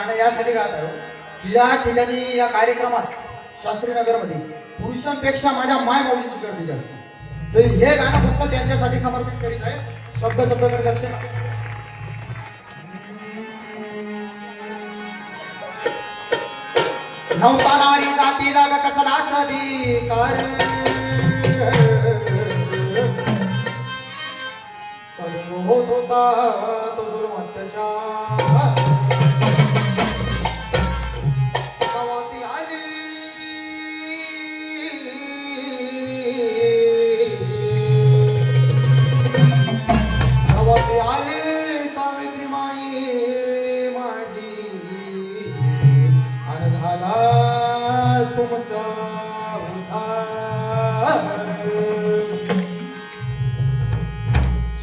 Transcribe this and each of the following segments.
गाणं यासाठी गात आहे की या ठिकाणी या कार्यक्रमात शास्त्री नगरमध्ये पुरुषांपेक्षा माझ्या माय माऊलींची गर्दी जास्त, तर हे गाणं फक्त त्यांच्यासाठी समर्पित करीत आहे. शब्द शब्दाकडे लक्ष द्या. नव्हता नारी जातीला कसलाच अधिकार, सगळं होत होता तो जुलूम अत्याचार. गावाती आली गावाती आली सावित्री माई माझी, आणि झाला तुमचा उद्धार.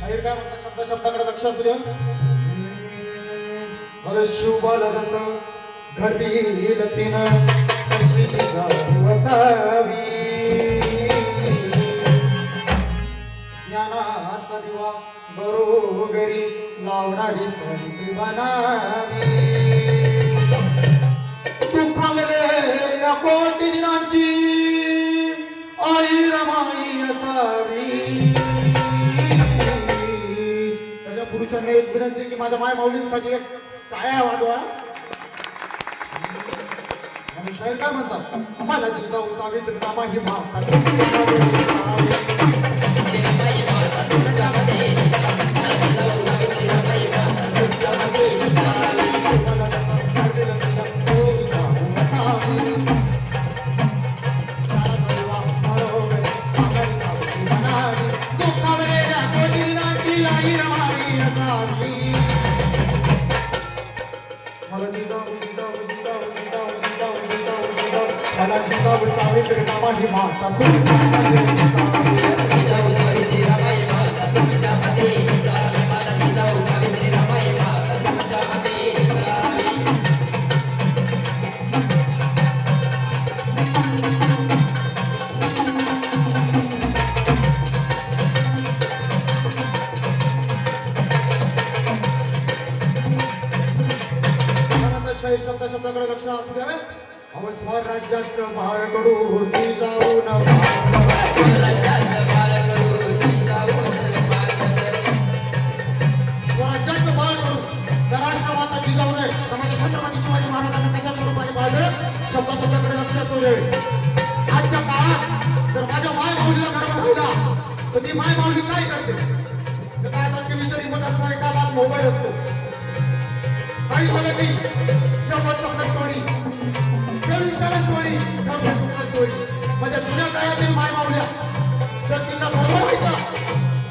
शाहीर काय म्हणतात, शब्द शब्दाकडे लक्ष असू द्या. अरे शिवबाला जसं घडतील तिनं कशी जाऊ असावी, ज्ञानाचा दिवा घरोघरी लावणारी संत बनावी. दुःखावलेल्या कोटी दिनांची आई रमाई असावी. सगळ्या पुरुषांनी एक विनंती की माझ्या माय माऊलींसाठी एक टाळ्या वाजवा. आणि शाहीर काय म्हणतात, माझ्या जिजाऊ सावित्री रामा ही सावित्री रामा ही माता शब्द शब्दाकडे लक्ष असू द्यावे. स्वराज्याचं बाळकडू जाऊन स्वराज्याचं बाळकडू त्या राष्ट्रमाता जिजाऊ नये तर माझ्या छत्रपती शिवाजी महाराजांना कशा स्वरूपाने पाहिजे. शब्द शब्दाकडे लक्ष असू दे. आजच्या काळात जर माझ्या माय माऊलीला गर्व राहिला तर ती माय माऊली काय करते, तर काय आता मी जरी मग असतो एका हातात मोबाईल असतो, काही झालं नाही तेव्हा स्टोरी स्टोरी माझ्या जुन्या काळातील माय माऊल्या जर तिला बरोबर व्हायचा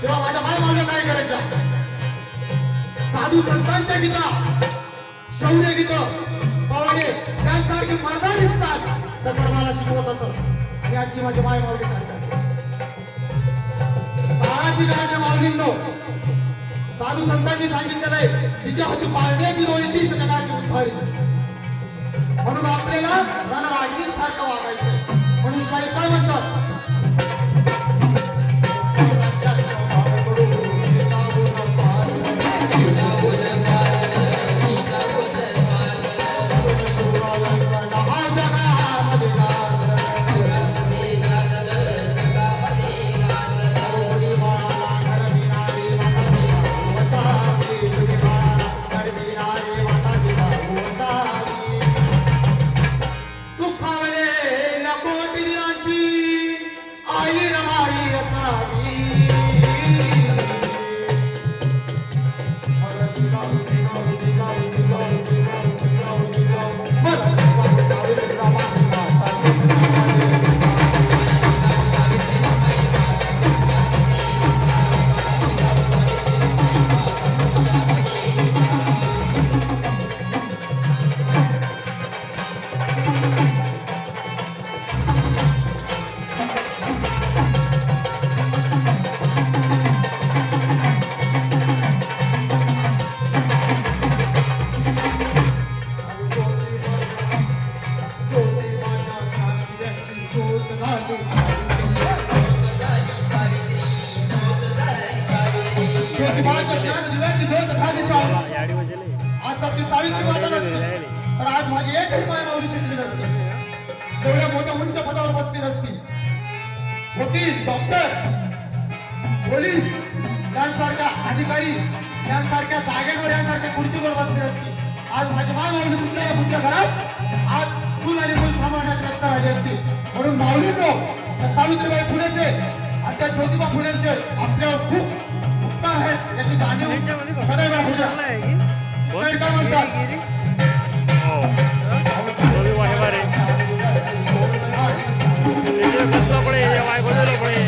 तेव्हा माझ्या माय माऊल्या काय करायच्या, साधू संतांच्या गीता शौर्य गीत पावणे त्यासारखी मर्दानी तर धर्माला शिकवत असत. आणि आजची माझी माय माऊली काय काळाची गरज माऊलींनो, साधू संतांनी सांगितलेलं आहे जिच्या होती पाळण्याची रोळी ती जगाची उद्धारी. म्हणून आपल्याला रणरागिणीसारखं वागायचं. म्हणून शाहीर काय म्हणतात, ज्योतिबाच्या ज्ञान दिव्याची ज्योत झाली आज आपली सावित्री माता तर आज माझी एकही माय माऊली शिकली नसती, तेवढ्या मोठ्या उंच पदावर बसली नसती. वकील, डॉक्टर, पोलीस यांसारख्या अधिकारी यांसारख्या जागेवर यांसारख्या खुर्चीवर बसली असती. आज माझी माय माऊली तुमच्या घरात आज चूल आणि मूल सांभाळण्यात व्यस्त राहिली असती. म्हणून माऊलीनो, त्या सावित्रीबाई फुलेचे आणि त्या ज्योतिबा फुलेंचे आपल्यावर खूप उपकार आहेत याची जाणीव सदैव होऊ द्या. साहेब काय म्हणतात? पड़े